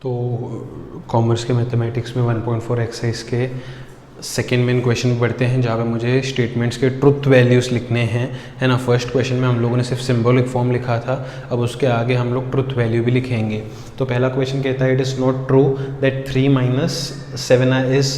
तो कॉमर्स के मैथमेटिक्स में 1.4 एक्सरसाइज के सेकेंड मेन क्वेश्चन बढ़ते हैं, जहाँ पे मुझे स्टेटमेंट्स के ट्रुथ वैल्यूज़ लिखने हैं, है ना। फर्स्ट क्वेश्चन में हम लोगों ने सिर्फ सिंबॉलिक फॉर्म लिखा था, अब उसके आगे हम लोग ट्रुथ वैल्यू भी लिखेंगे। तो पहला क्वेश्चन कहता है it is not true that 3 - 7i is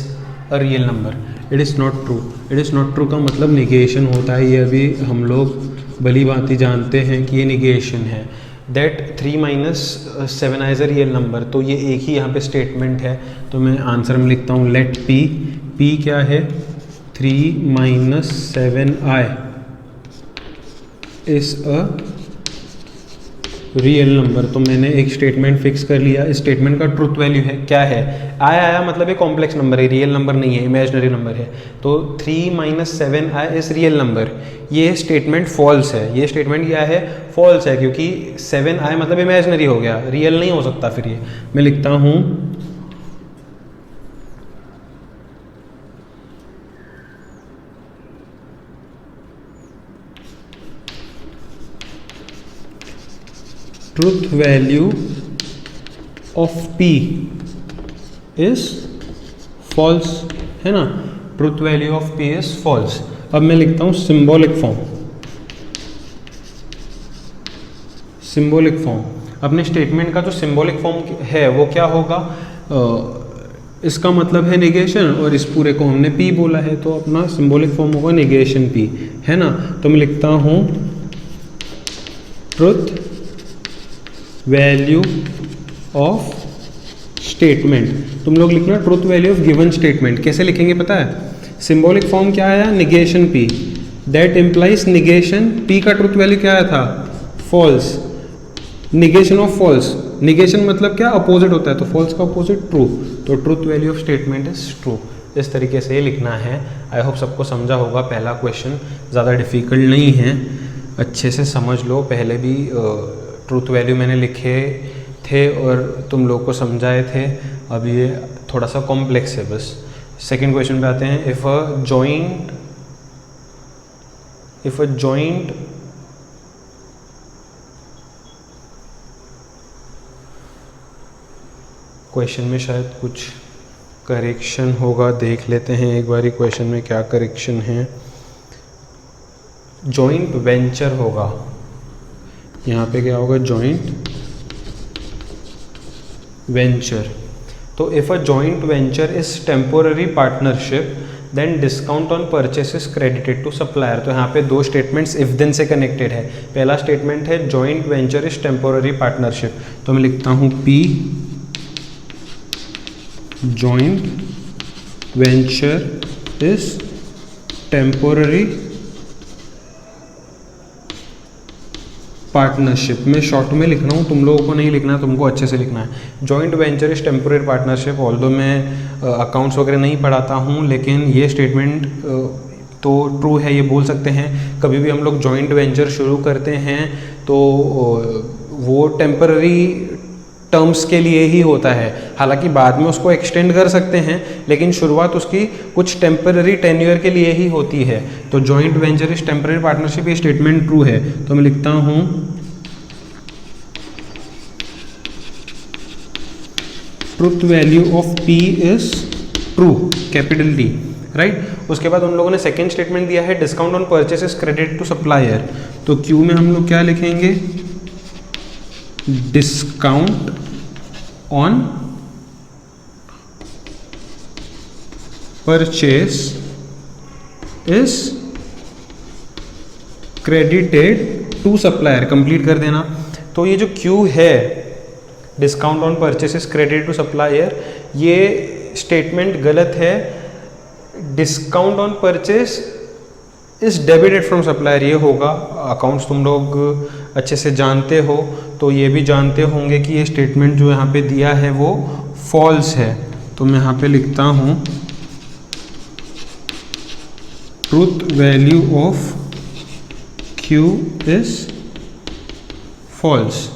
a real number. It is not true, it is not true का मतलब निगेशन होता है, ये अभी हम लोग भली भांति जानते हैं कि ये निगेशन है। That 3 - 7i is a real number, तो ये एक ही यहाँ पे स्टेटमेंट है, तो मैं आंसर में लिखता हूँ लेट p क्या है 3 - 7i is a real number. तो मैंने एक स्टेटमेंट फिक्स कर लिया, इस स्टेटमेंट का ट्रुथ वैल्यू है क्या है, आया मतलब ये कॉम्प्लेक्स नंबर है, रियल नंबर नहीं है, इमेजिनरी नंबर है। तो 3 - 7i इज़ रियल नंबर, ये स्टेटमेंट फॉल्स है। ये स्टेटमेंट क्या है, फॉल्स है, क्योंकि 7i मतलब इमेजिनरी हो गया, रियल नहीं हो सकता। फिर ये मैं लिखता हूँ truth value of p is false, है ना। Truth value of p is false. अब मैं लिखता हूं सिंबॉलिक फॉर्म। सिंबॉलिक फॉर्म, अपने स्टेटमेंट का जो सिंबॉलिक फॉर्म है वो क्या होगा, इसका मतलब है निगेशन, और इस पूरे को हमने p बोला है, तो अपना सिंबॉलिक फॉर्म होगा निगेशन p, है ना। तो मैं लिखता हूं ट्रुथ वैल्यू ऑफ स्टेटमेंट। तुम लोग लिखना truth value of given statement. कैसे लिखेंगे पता है, सिंबॉलिक फॉर्म क्या आया, negation p, that implies negation p का ट्रुथ वैल्यू क्या आया था, false. Negation of false, negation मतलब क्या, अपोजिट होता है, तो फॉल्स का अपोजिट ट्रू, तो truth value of statement is true. इस तरीके से ये लिखना है। आई होप सबको समझा होगा। पहला क्वेश्चन ज़्यादा डिफिकल्ट नहीं है, अच्छे से समझ लो। पहले भी ट्रूथ वैल्यू मैंने लिखे थे और तुम लोग को समझाए थे, अब ये थोड़ा सा कॉम्प्लेक्स है बस। सेकंड क्वेश्चन पे आते हैं। इफ़ अ जॉइंट क्वेश्चन में शायद कुछ करेक्शन होगा, देख लेते हैं एक बारी क्वेश्चन में क्या करेक्शन है। जॉइंट वेंचर होगा, यहाँ पे क्या होगा, जॉइंट वेंचर। तो if a joint venture is temporary partnership then discount on purchase is credited to supplier. तो यहाँ पे दो स्टेटमेंट्स इफ देन से कनेक्टेड है। पहला स्टेटमेंट है joint venture is temporary partnership, तो मैं लिखता हूँ p joint venture is temporary partnership. मैं शॉर्ट में लिख रहा हूँ, तुम लोगों को नहीं लिखना है, तुमको अच्छे से लिखना है। Joint venture is temporary partnership. Although मैं अकाउंट्स वगैरह नहीं पढ़ाता हूँ, लेकिन ये स्टेटमेंट तो ट्रू है, ये बोल सकते हैं। कभी भी हम लोग जॉइंट वेंचर शुरू करते हैं तो वो टेम्पररी टर्म्स के लिए ही होता है, हालांकि बाद में उसको एक्सटेंड कर सकते हैं, लेकिन शुरुआत उसकी कुछ टेम्पररी टेन्योर के लिए ही होती है। तो joint venture is temporary partnership, ये स्टेटमेंट ट्रू है। तो मैं लिखता हूं truth value of p is true, capital T, right. उसके बाद उन लोगों ने सेकेंड स्टेटमेंट दिया है discount on purchase is credit to supplier. तो Q में हम लोग क्या लिखेंगे, discount on purchase is credited to supplier. Complete कर देना। तो ये जो Q है, discount on purchase is credited to supplier, ये स्टेटमेंट गलत है। Discount on purchase is debited from supplier, ये होगा। अकाउंट्स तुम लोग अच्छे से जानते हो, तो ये भी जानते होंगे कि ये स्टेटमेंट जो यहाँ पे दिया है वो फॉल्स है। तो मैं यहाँ पे लिखता हूँ truth value of Q is false,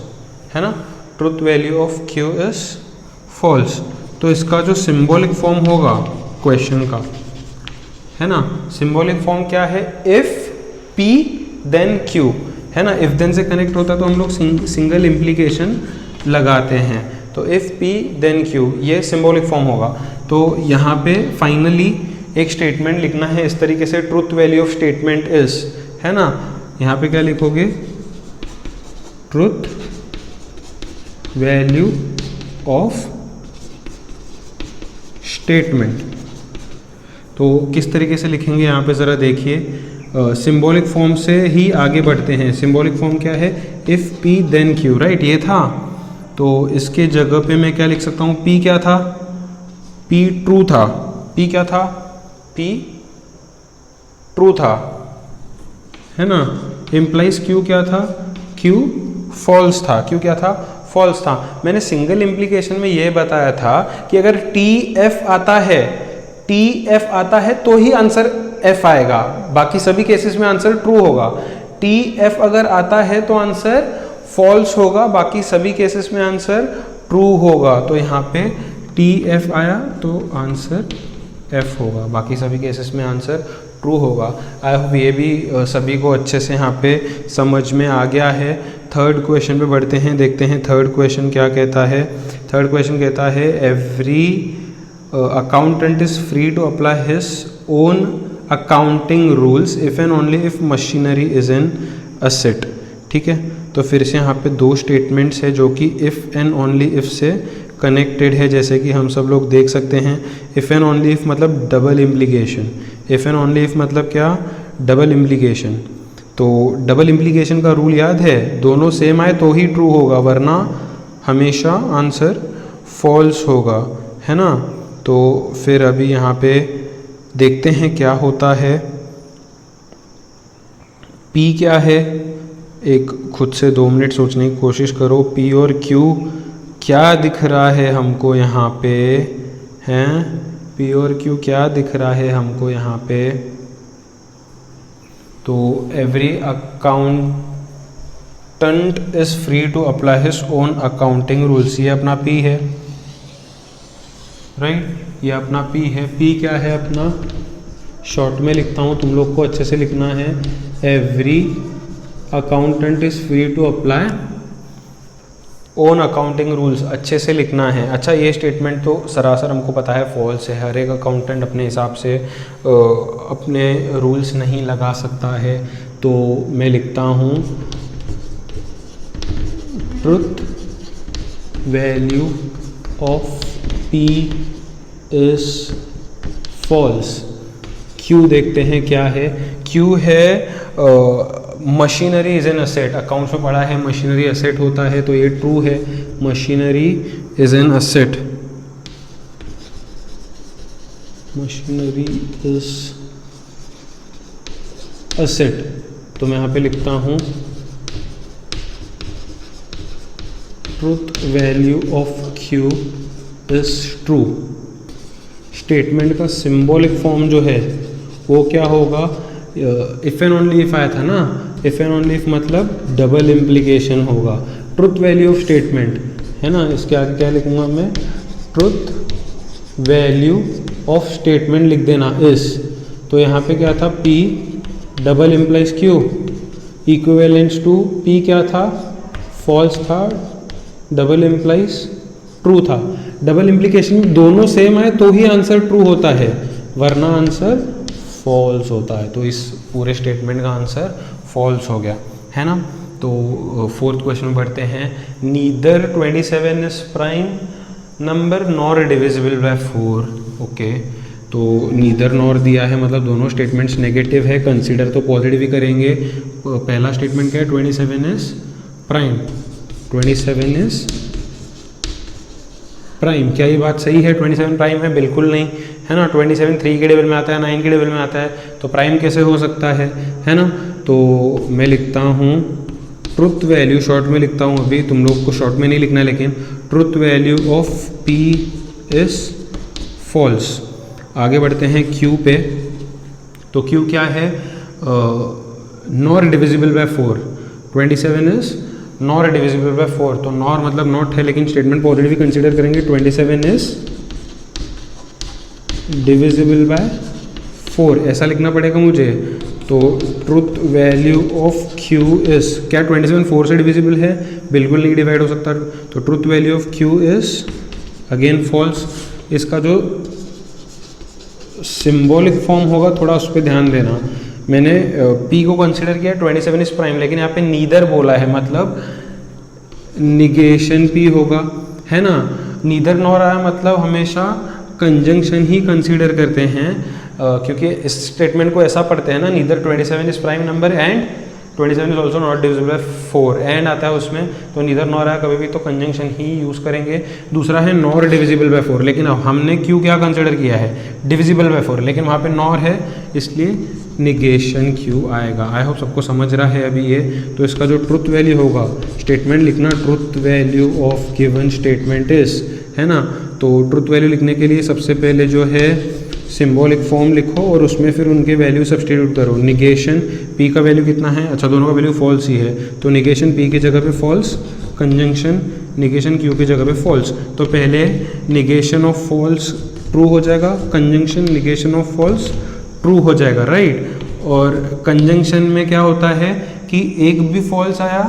है ना। Truth value of Q is false. तो इसका जो सिंबॉलिक फॉर्म होगा क्वेश्चन का, है ना, सिंबॉलिक फॉर्म क्या है, इफ P देन Q, है ना। इफ देन से कनेक्ट होता है तो हम लोग सिंगल इम्प्लीकेशन लगाते हैं। तो इफ़ P देन Q, ये सिंबॉलिक फॉर्म होगा। तो यहाँ पे फाइनली एक स्टेटमेंट लिखना है इस तरीके से, truth value of statement is, है ना। यहाँ पे क्या लिखोगे, ट्रुथ वैल्यू ऑफ स्टेटमेंट। तो किस तरीके से लिखेंगे यहाँ पे ज़रा देखिए। सिंबॉलिक फॉर्म से ही आगे बढ़ते हैं। सिंबॉलिक फॉर्म क्या है, if P then Q, right, ये था। तो इसके जगह पे मैं क्या लिख सकता हूँ, P क्या था, P ट्रू था। P क्या था, P ट्रू था, है ना। इम्प्लाइज Q क्या था, Q फॉल्स था। Q क्या था, फॉल्स था। मैंने सिंगल इम्प्लीकेशन में ये बताया था कि अगर TF आता है, TF आता है तो ही आंसर F आएगा, बाकी सभी केसेस में आंसर ट्रू होगा। TF अगर आता है तो आंसर फॉल्स होगा, बाकी सभी केसेस में आंसर ट्रू होगा। तो यहाँ पे TF आया तो आंसर F होगा, बाकी सभी केसेस में आंसर ट्रू होगा। आई होप ये भी सभी को अच्छे से यहाँ पे समझ में आ गया है। थर्ड क्वेश्चन पे बढ़ते हैं, देखते हैं थर्ड क्वेश्चन क्या कहता है। थर्ड क्वेश्चन कहता है every accountant is free to apply his own accounting rules if and only if machinery is an asset. ठीक है, तो फिर से यहाँ पे दो स्टेटमेंट्स है जो कि इफ़ एंड ओनली इफ़ से कनेक्टेड है, जैसे कि हम सब लोग देख सकते हैं। इफ़ एंड ओनली इफ़ मतलब double implication, if and only if मतलब क्या, डबल इम्प्लीकेशन। तो डबल इम्प्लीकेशन का रूल याद है, दोनों सेम आए तो ही ट्रू होगा, वरना हमेशा आंसर फॉल्स होगा, है ना। तो फिर अभी यहाँ पे देखते हैं क्या होता है। P क्या है, एक खुद से 2 मिनट सोचने की कोशिश करो। P और Q क्या दिख रहा है हमको यहाँ पे, हैं, P और Q क्या दिख रहा है हमको यहाँ पे। तो every accountant is free to apply his own accounting rules, ये अपना P है, राइट, ये अपना P है। P क्या है अपना, शॉर्ट में लिखता हूँ, तुम लोग को अच्छे से लिखना है। Every accountant is free to apply own accounting rules, अच्छे से लिखना है। अच्छा, ये स्टेटमेंट तो सरासर हमको पता है फॉल्स है, हर एक अकाउंटेंट अपने हिसाब से अपने रूल्स नहीं लगा सकता है। तो मैं लिखता हूँ truth value of P is false. Q देखते हैं क्या है। Q है machinery is an asset, accounts में पढ़ा है मशीनरी असेट होता है, तो ये ट्रू है, machinery is an asset, machinery is asset. तो मैं यहाँ पे लिखता हूँ truth value of Q is true. Statement का सिंबॉलिक फॉर्म जो है वो क्या होगा, इफ़ एंड ओनली इफ़ आया था ना, इफ़ एंड ओनली इफ मतलब डबल इम्प्लीकेशन होगा। ट्रुथ वैल्यू ऑफ स्टेटमेंट है ना, इसके आगे क्या लिखूंगा मैं, ट्रुथ वैल्यू ऑफ स्टेटमेंट लिख देना इस। तो यहाँ पे क्या था, P double implies Q, equivalence to P क्या था, फॉल्स था, डबल इम्प्लाइज ट्रू था। डबल इम्प्लीकेशन दोनों सेम आए तो ही आंसर ट्रू होता है, वरना आंसर फॉल्स होता है। तो इस पूरे स्टेटमेंट का आंसर फॉल्स हो गया, है ना। तो फोर्थ क्वेश्चन में बढ़ते हैं। Neither 27 is prime number nor divisible by 4। Okay, तो नीदर नॉर दिया है मतलब दोनों स्टेटमेंट्स नेगेटिव है, कंसीडर तो पॉजिटिव ही करेंगे। पहला स्टेटमेंट क्या है, 27 इज प्राइम, 27 इज प्राइम। क्या ये बात सही है 27 प्राइम है? बिल्कुल नहीं, है ना। 27 3 के टेबल में आता है, 9 के टेबल में आता है, तो प्राइम कैसे हो सकता है ना। तो मैं लिखता हूँ ट्रुथ वैल्यू, शॉर्ट में लिखता हूँ, अभी तुम लोग को शॉर्ट में नहीं लिखना है, लेकिन truth value of P is false. आगे बढ़ते हैं Q पे। तो Q क्या है, nor divisible by 4, 27 is nor divisible by 4। तो नॉर मतलब नॉट है, लेकिन स्टेटमेंट पॉजिटिव कंसीडर करेंगे। 27 इज डिविजिबल बाय 4 ऐसा लिखना पड़ेगा मुझे। तो truth value of Q is, क्या 27 4 से डिविजिबल है? बिल्कुल नहीं डिवाइड हो सकता। तो truth value of Q is again false. इसका जो सिंबॉलिक फॉर्म होगा थोड़ा उस पर ध्यान देना। मैंने P को कंसिडर किया 27 इज प्राइम, लेकिन यहाँ पे नीदर बोला है, मतलब निगेशन P होगा, है ना। नीदर नॉर आया मतलब हमेशा कंजंक्शन ही कंसीडर करते हैं, क्योंकि इस स्टेटमेंट को ऐसा पढ़ते हैं ना, neither 27 is prime number and 27 is also not divisible by 4, and आता है उसमें, तो नीदर नॉर आया कभी भी तो कंजंक्शन ही यूज़ करेंगे। दूसरा है नॉर डिविजिबल बाय 4, लेकिन अब हमने क्यू क्या कंसिडर किया है? डिविजिबल बाय 4, लेकिन वहाँ पे नॉर है, इसलिए निगेशन क्यू आएगा। आई होप सबको समझ रहा है अभी ये। तो इसका जो ट्रुथ वैल्यू होगा, स्टेटमेंट लिखना truth value of given statement is, है ना। तो ट्रुथ वैल्यू लिखने के लिए सबसे पहले जो है सिंबॉलिक फॉर्म लिखो और उसमें फिर उनके वैल्यू सब्सटीट्यूट करो। निगेशन P का वैल्यू कितना है? अच्छा, दोनों का वैल्यू फॉल्स ही है, तो निगेशन P की जगह पे फॉल्स, कंजंक्शन निगेशन Q की जगह पे फॉल्स। तो पहले निगेशन ऑफ फॉल्स ट्रू हो जाएगा, conjunction negation of false true हो जाएगा, राइट। और कंजंक्शन में क्या होता है कि एक भी फॉल्स आया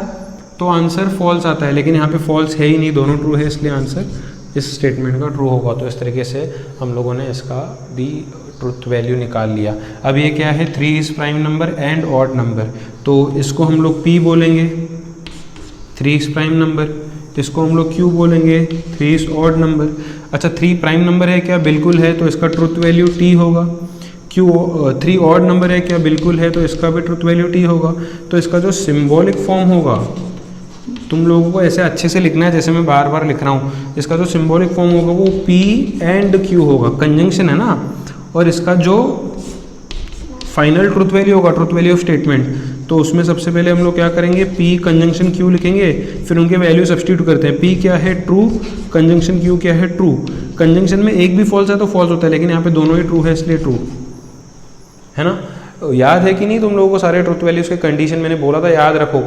तो आंसर फॉल्स आता है, लेकिन यहाँ पे फॉल्स है ही नहीं, दोनों ट्रू है, इसलिए आंसर इस स्टेटमेंट का ट्रू होगा। तो इस तरीके से हम लोगों ने इसका भी ट्रुथ वैल्यू निकाल लिया। अब ये क्या है? 3 is prime number and odd number, तो इसको हम लोग P बोलेंगे, 3 इज प्राइम नंबर। इसको हम लोग Q बोलेंगे, 3 इज ऑड नंबर। अच्छा, 3 प्राइम नंबर है क्या? बिल्कुल है, तो इसका ट्रुथ वैल्यू T होगा। Q 3 ऑड नंबर है क्या? बिल्कुल है, तो इसका भी ट्रुथ वैल्यू T होगा। तो इसका जो सिंबॉलिक फॉर्म होगा, तुम लोगों को ऐसे अच्छे से लिखना है जैसे मैं बार बार लिख रहा हूँ। इसका जो सिंबॉलिक फॉर्म होगा वो P एंड Q होगा, कंजंक्शन है ना। और इसका जो फाइनल ट्रुथ वैल्यू होगा, ट्रुथ वैल्यू ऑफ स्टेटमेंट, तो उसमें सबसे पहले हम लोग क्या करेंगे? P कंजंक्शन Q लिखेंगे, फिर उनके वैल्यू सब्सटीट्यूट करते हैं। P क्या है? ट्रू, कंजंक्शन Q क्या है? ट्रू। कंजंक्शन में एक भी फॉल्स है तो फॉल्स होता है, लेकिन यहाँ पे दोनों ही ट्रू है, इसलिए ट्रू, है ना। याद है कि नहीं तुम लोगों को सारे ट्रुथ वैल्यूज के कंडीशन? मैंने बोला था याद रखो।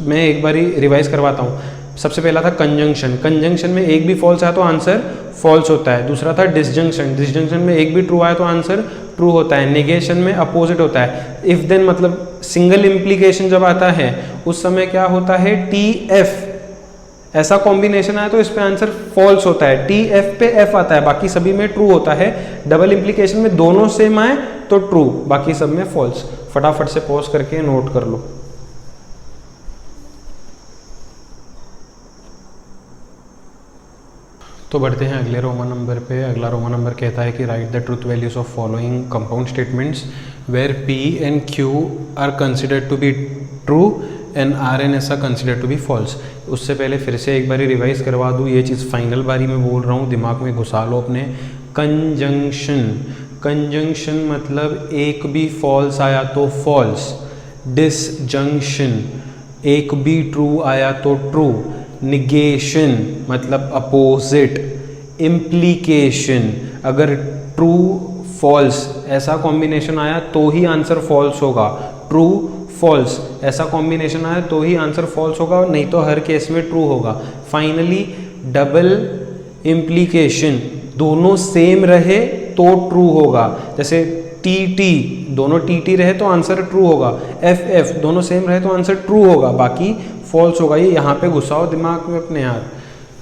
मैं एक बार रिवाइज करवाता हूँ। सबसे पहला था कंजंक्शन, कंजंक्शन में एक भी फॉल्स आया तो आंसर फॉल्स होता है। दूसरा था डिसजंक्शन, डिसजंक्शन में एक भी ट्रू आया तो आंसर ट्रू होता है। नेगेशन में अपोजिट होता है। इफ देन मतलब सिंगल इम्प्लीकेशन जब आता है उस समय क्या होता है? TF, ऐसा कॉम्बिनेशन आया तो इस पे आंसर फॉल्स होता है। TF पे F आता है, बाकी सभी में ट्रू होता है। डबल इम्प्लीकेशन में दोनों सेम आए तो ट्रू, बाकी सब में फॉल्स। फटाफट से पॉज करके नोट कर लो। तो बढ़ते हैं अगले रोमन नंबर पे। अगला रोमन नंबर कहता है कि right the truth values of following compound statements where P and Q are considered to be true and R an ऐसा कंसिडर टू बी फॉल्स। उससे पहले फिर से एक बारी रिवाइज करवा दूँ, ये चीज़ फाइनल बारी में बोल रहा हूँ, दिमाग में घुसा लो अपने। कंजंक्शन, कंजंक्शन मतलब एक भी फॉल्स आया तो फॉल्स। डिसजंक्शन, एक भी ट्रू आया तो ट्रू। निगेशन मतलब अपोजिट। इम्प्लीकेशन, अगर ट्रू फॉल्स ऐसा कॉम्बिनेशन आया तो ही आंसर फॉल्स होगा। ट्रू फॉल्स ऐसा कॉम्बिनेशन आया तो ही आंसर फॉल्स होगा, नहीं तो हर केस में ट्रू होगा। फाइनली डबल इम्प्लीकेशन, दोनों सेम रहे तो ट्रू होगा। जैसे TT, दोनों TT रहे तो आंसर ट्रू होगा। FF, दोनों सेम रहे तो आंसर ट्रू होगा, बाकी फॉल्स होगा। ये यहाँ पे घुसाओ दिमाग में अपने यार।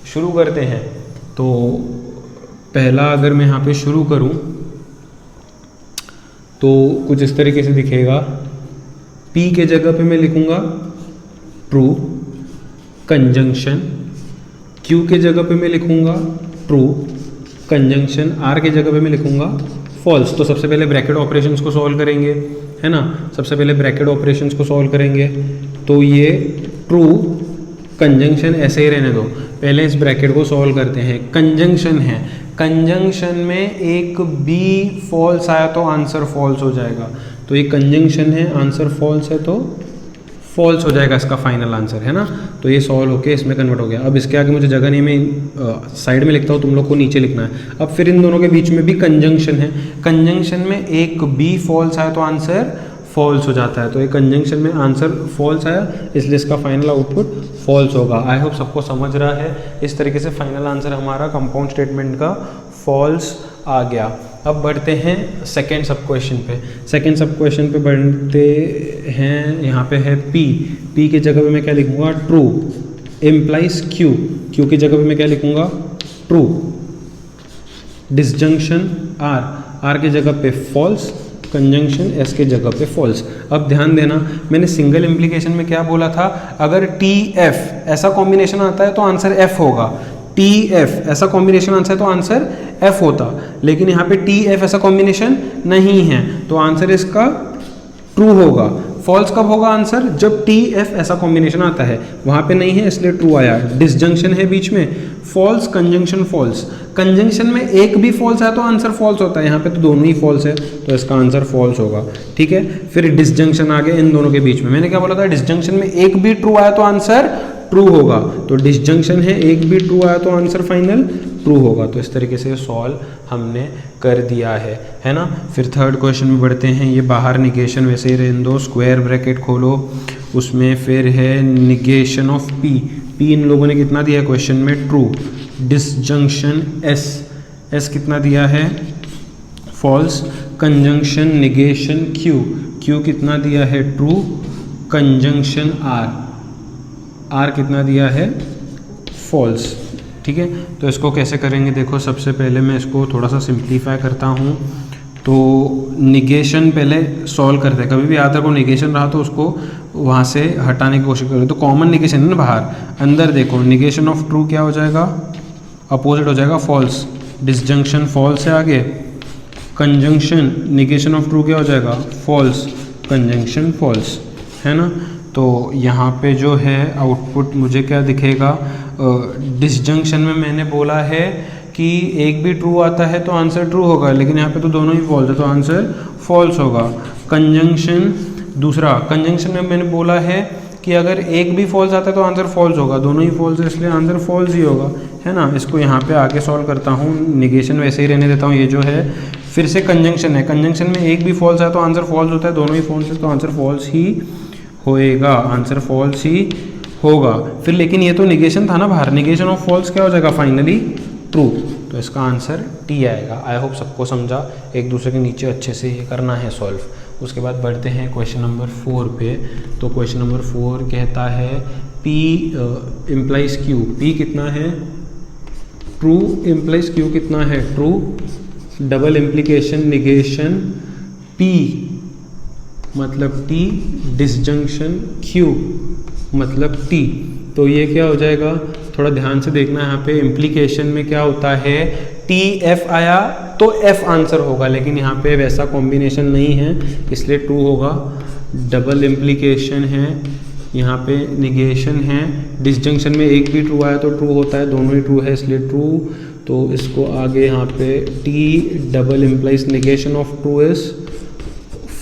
शुरू करते हैं। तो पहला अगर मैं यहाँ पे शुरू करूँ तो कुछ इस तरीके से दिखेगा। P के जगह पे मैं लिखूंगा ट्रू कंजंक्शन, Q के जगह पे मैं लिखूंगा ट्रू कंजंक्शन, R के जगह पे मैं लिखूंगा फॉल्स। तो सबसे पहले ब्रैकेट ऑपरेशंस को सॉल्व करेंगे, है ना। सबसे पहले ब्रैकेट ऑपरेशंस को सॉल्व करेंगे। तो ये ट्रू कंजंक्शन ऐसे ही रहने दो, पहले इस ब्रैकेट को सॉल्व करते हैं। कंजंक्शन है, कंजंक्शन में एक भी फॉल्स आया तो आंसर फॉल्स हो जाएगा। तो ये कंजंक्शन है, आंसर फॉल्स है तो फॉल्स हो जाएगा इसका फाइनल आंसर, है ना। तो ये सॉल्व होके इसमें कन्वर्ट हो गया। अब इसके आगे मुझे जगह नहीं, मैं साइड में लिखता हूँ, तुम लोग को नीचे लिखना है। अब फिर इन दोनों के बीच में भी कंजंक्शन है, कंजंक्शन में एक भी फॉल्स आया तो आंसर फॉल्स हो जाता है। तो ये कंजंक्शन में आंसर फॉल्स आया, इसलिए इसका फाइनल आउटपुट फॉल्स होगा। आई होप सबको समझ रहा है। इस तरीके से फाइनल आंसर हमारा कंपाउंड स्टेटमेंट का फॉल्स आ गया। अब बढ़ते हैं सेकेंड सब क्वेश्चन पे। सेकेंड सब क्वेश्चन पे बढ़ते हैं, यहाँ पे है पी की जगह पे मैं क्या लिखूँगा, ट्रू इम्प्लाइज क्यू की जगह पे मैं क्या लिखूँगा, ट्रू। डिसजंक्शन आर की जगह पे फॉल्स, कंजंक्शन एस के जगह पे फॉल्स। अब ध्यान देना, मैंने सिंगल इम्प्लीकेशन में क्या बोला था, अगर टी एफ ऐसा कॉम्बिनेशन आता है तो आंसर एफ होगा। टी एफ ऐसा कॉम्बिनेशन आंसर है तो आंसर एफ होता, लेकिन यहाँ पे टी एफ ऐसा कॉम्बिनेशन नहीं है तो आंसर इसका ट्रू होगा। फॉल्स कब होगा आंसर, जब टी एफ ऐसा कॉम्बिनेशन आता है, वहाँ पे नहीं है इसलिए ट्रू आया। डिसजंक्शन है बीच में, फॉल्स कंजंक्शन फॉल्स। कंजंक्शन में एक भी फॉल्स है तो आंसर फॉल्स होता है, यहाँ पे तो दोनों ही फॉल्स है तो इसका आंसर फॉल्स होगा। ठीक है, फिर डिसजंक्शन आ गया इन दोनों के बीच में। मैंने क्या बोला था, डिसजंक्शन में एक भी ट्रू आया तो आंसर ट्रू होगा, तो डिसजंक्शन है, एक भी ट्रू आया तो आंसर फाइनल ट्रू होगा। तो इस तरीके से सॉल्व हमने कर दिया है ना। फिर थर्ड क्वेश्चन में बढ़ते हैं, ये बाहर निगेशन वैसे ही रहने दो, स्क्वायर ब्रैकेट खोलो, उसमें फिर है निगेशन ऑफ पी इन लोगों ने कितना दिया है क्वेश्चन में, ट्रू। डिसजंक्शन एस कितना दिया है, फॉल्स। कंजंक्शन निगेशन क्यू कितना दिया है, ट्रू। कंजंक्शन आर कितना दिया है, फॉल्स। ठीक है, तो इसको कैसे करेंगे, देखो सबसे पहले मैं इसको थोड़ा सा सिंप्लीफाई करता हूँ। तो निगेशन पहले सॉल्व करते हैं, कभी भी याद रखो निगेशन रहा तो उसको वहाँ से हटाने की कोशिश करें। तो कॉमन निगेशन है ना बाहर, अंदर देखो निगेशन ऑफ ट्रू क्या हो जाएगा, अपोजिट हो जाएगा फॉल्स। डिसजंक्शन फॉल्स है आगे, कंजंक्शन निगेशन ऑफ ट्रू क्या हो जाएगा, फॉल्स, कंजंक्शन फॉल्स, है ना। तो यहाँ पे जो है आउटपुट मुझे क्या दिखेगा, डिसजंक्शन में मैंने बोला है कि एक भी ट्रू आता है तो आंसर ट्रू होगा, लेकिन यहाँ पे तो दोनों ही फॉल्स है तो आंसर फॉल्स होगा। कंजंक्शन दूसरा, कंजंक्शन में मैंने बोला है कि अगर एक भी फॉल्स आता है तो आंसर फॉल्स होगा, दोनों ही फॉल्स है इसलिए आंसर फॉल्स ही होगा, है ना। इसको यहाँ पे आगे सॉल्व करता हूँ, निगेशन वैसे ही रहने देता हूँ। ये जो है फिर से कंजंक्शन है, कंजंक्शन में एक भी फॉल्स है तो आंसर फॉल्स होता है, दोनों ही फॉल्स है तो आंसर फॉल्स ही होएगा, आंसर फॉल्स ही होगा। फिर लेकिन ये तो निगेशन था ना बाहर, निगेशन ऑफ फॉल्स क्या हो जाएगा फाइनली, ट्रू। तो इसका आंसर टी आएगा। आई होप सबको समझा, एक दूसरे के नीचे अच्छे से ये करना है सॉल्व। उसके बाद बढ़ते हैं क्वेश्चन नंबर 4 पे। तो क्वेश्चन नंबर 4 कहता है P इम्प्लाइज Q, P कितना है, ट्रू इम्प्लाइज Q कितना है, true. Double implication negation P मतलब T, डिसजंक्शन Q मतलब T। तो ये क्या हो जाएगा, थोड़ा ध्यान से देखना, यहाँ पे इम्प्लीकेशन में क्या होता है, टी एफ आया तो एफ आंसर होगा, लेकिन यहाँ पे वैसा कॉम्बिनेशन नहीं है इसलिए ट्रू होगा। डबल इम्प्लीकेशन है, यहाँ पे निगेशन है, डिसजंक्शन में एक भी ट्रू आया तो ट्रू होता है, दोनों ही ट्रू है इसलिए ट्रू। तो इसको आगे यहाँ पे T double implies negation of true is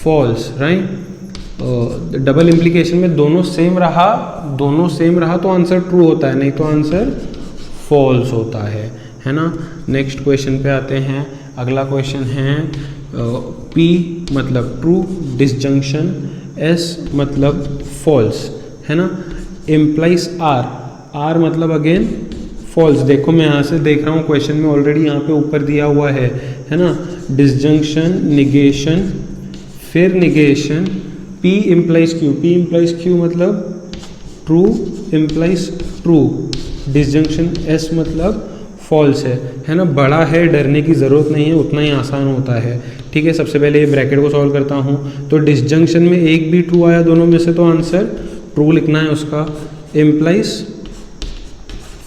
false, right. Double implication में दोनों सेम रहा तो आंसर ट्रू होता है, नहीं तो आंसर फॉल्स होता है ना। नेक्स्ट क्वेश्चन पे आते हैं। अगला क्वेश्चन है P मतलब ट्रू, डिसजंक्शन S मतलब फॉल्स, है ना। इम्प्लाइज R मतलब अगेन फॉल्स। देखो मैं यहाँ से देख रहा हूँ क्वेश्चन में ऑलरेडी यहाँ पे ऊपर दिया हुआ है ना। डिसजंक्शन निगेशन फिर निगेशन, P इम्प्लाइज Q मतलब true implies true, disjunction S मतलब फॉल्स है ना। बड़ा है, डरने की ज़रूरत नहीं है, उतना ही आसान होता है। ठीक है, सबसे पहले ये ब्रैकेट को सॉल्व करता हूँ। तो डिसजंक्शन में एक भी ट्रू आया दोनों में से तो आंसर ट्रू लिखना है उसका। इम्प्लाइज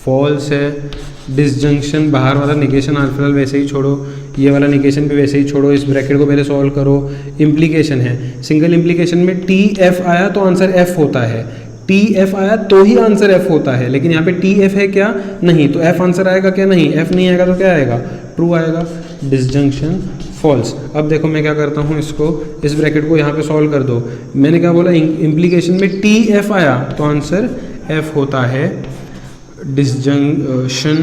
फॉल्स है, डिसजंक्शन बाहर वाला निगेशन फिलहाल वैसे ही छोड़ो, ये वाला निगेशन भी वैसे ही छोड़ो, इस ब्रैकेट को पहले सॉल्व करो। इम्प्लीकेशन है, सिंगल इम्प्लीकेशन में टी एफ आया तो आंसर एफ होता है, टी एफ आया तो ही आंसर एफ होता है, लेकिन यहाँ पे टी एफ है क्या, नहीं, तो एफ आंसर आएगा क्या, नहीं, एफ नहीं आएगा तो क्या आएगा, ट्रू आएगा। Disjunction false. अब देखो मैं क्या करता हूँ, इसको इस ब्रैकेट को यहाँ पे सॉल्व कर दो। मैंने क्या बोला, इम्प्लीकेशन में टी एफ आया तो आंसर एफ होता है। डिसजंक्शन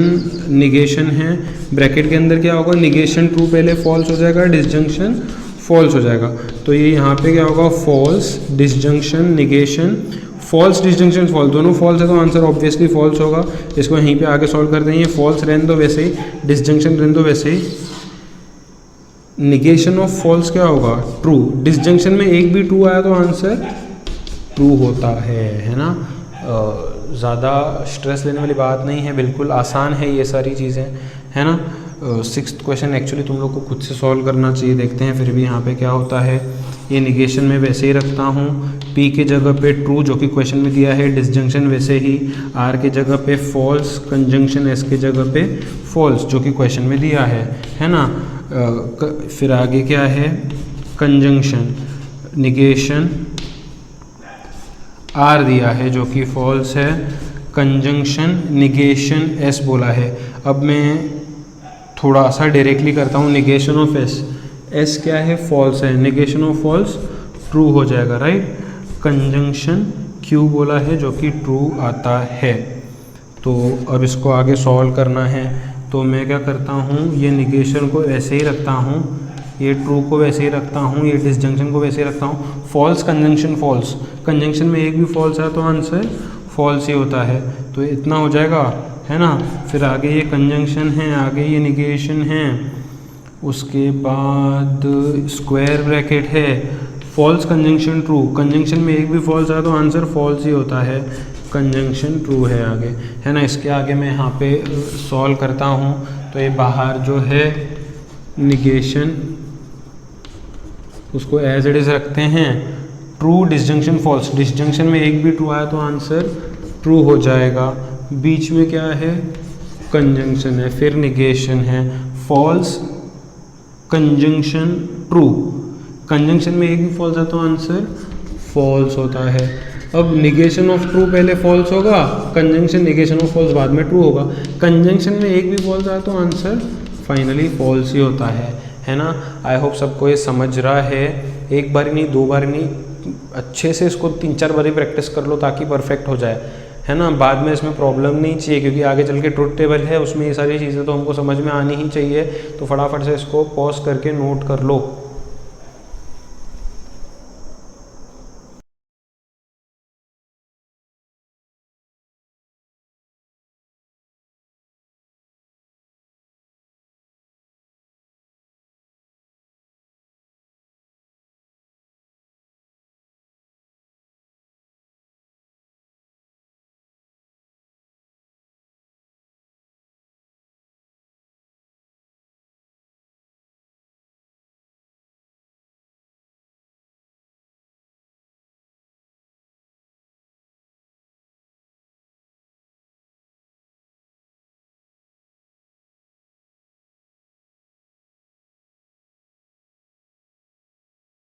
निगेशन है, ब्रैकेट के अंदर क्या होगा, निगेशन ट्रू पहले फॉल्स हो जाएगा, डिसजंक्शन फॉल्स हो जाएगा। तो ये यहाँ पे क्या होगा, false disjunction negation, false disjunction false, दोनों फॉल्स है तो आंसर ऑब्वियसली फॉल्स होगा। इसको यहीं पे आगे सॉल्व करते हैं, ये फॉल्स रहने दो वैसे ही, डिसजंक्शन रहने दो वैसे ही, disjunction false, disjunction negation false, false disjunction false, दोनों फॉल्स है तो आंसर ऑब्वियसली फॉल्स होगा। इसको यहीं पे आगे सॉल्व करते हैं, ये फॉल्स रहने दो वैसे ही, डिसजंक्शन रहने दो वैसे ही, निगेशन ऑफ फॉल्स क्या होगा, ट्रू। डिसजंक्शन में एक भी ट्रू आया तो आंसर ट्रू होता है ना। ज़्यादा स्ट्रेस लेने वाली बात नहीं है, बिल्कुल आसान है ये सारी चीज़ें, है ना। सिक्स्थ क्वेश्चन एक्चुअली तुम लोग को खुद से सॉल्व करना चाहिए, देखते हैं फिर भी यहाँ पे क्या होता है। ये निगेशन में वैसे ही रखता हूँ, पी के जगह पे ट्रू जो कि क्वेश्चन में दिया है, डिसजंक्शन वैसे ही, आर के जगह पे फॉल्स, कंजंक्शन एस के जगह पे फॉल्स जो कि क्वेश्चन में दिया है ना। फिर आगे क्या है, कंजंक्शन, निगेशन आर दिया है जो कि फॉल्स है, कंजंक्शन निगेशन एस बोला है। अब मैं थोड़ा सा डायरेक्टली करता हूँ, निगेशन ऑफ एस, एस क्या है, फॉल्स है, निगेशन ऑफ फॉल्स ट्रू हो जाएगा, राइट। कंजंक्शन क्यू बोला है जो कि ट्रू आता है। तो अब इसको आगे सॉल्व करना है, तो मैं क्या करता हूँ, ये निगेशन को ऐसे ही रखता हूँ, ये ट्रू को वैसे ही रखता हूँ, ये डिसजंक्शन को वैसे ही रखता हूँ। फॉल्स कंजंक्शन फॉल्स, कंजंक्शन में एक भी फॉल्स है तो आंसर फॉल्स ही होता है, तो इतना हो जाएगा, है ना। फिर आगे ये कंजंक्शन है, आगे ये निगेशन है, उसके बाद स्क्वायर ब्रैकेट है, फॉल्स कंजंक्शन ट्रू, कंजंक्शन में एक भी फॉल्स है तो आंसर फॉल्स ही होता है, कंजंक्शन ट्रू है आगे, है ना। इसके आगे मैं यहाँ पे सॉल्व करता हूँ, तो ये बाहर जो है निगेशन उसको एज इट इज़ रखते हैं, ट्रू डिसजंक्शन फॉल्स, डिसजंक्शन में एक भी ट्रू आया तो आंसर ट्रू हो जाएगा। बीच में क्या है, कंजंक्शन है, फिर निगेशन है, फॉल्स कंजंक्शन ट्रू, कंजंक्शन में एक भी फॉल्स है तो आंसर फॉल्स होता है। अब निगेशन ऑफ ट्रू पहले फॉल्स होगा, कंजंक्शन निगेशन ऑफ फॉल्स बाद में ट्रू होगा, कंजंक्शन में एक भी फॉल्स आया तो आंसर फाइनली फॉल्स ही होता है ना। आई होप सबको ये समझ रहा है, एक बार नहीं, दो बार नहीं, अच्छे से इसको 3-4 बार प्रैक्टिस कर लो ताकि परफेक्ट हो जाए, है ना। बाद में इसमें प्रॉब्लम नहीं चाहिए, क्योंकि आगे चल के ट्रुथ टेबल है, उसमें ये सारी चीज़ें तो हमको समझ में आनी ही चाहिए। तो फटाफट से इसको पॉज करके नोट कर लो।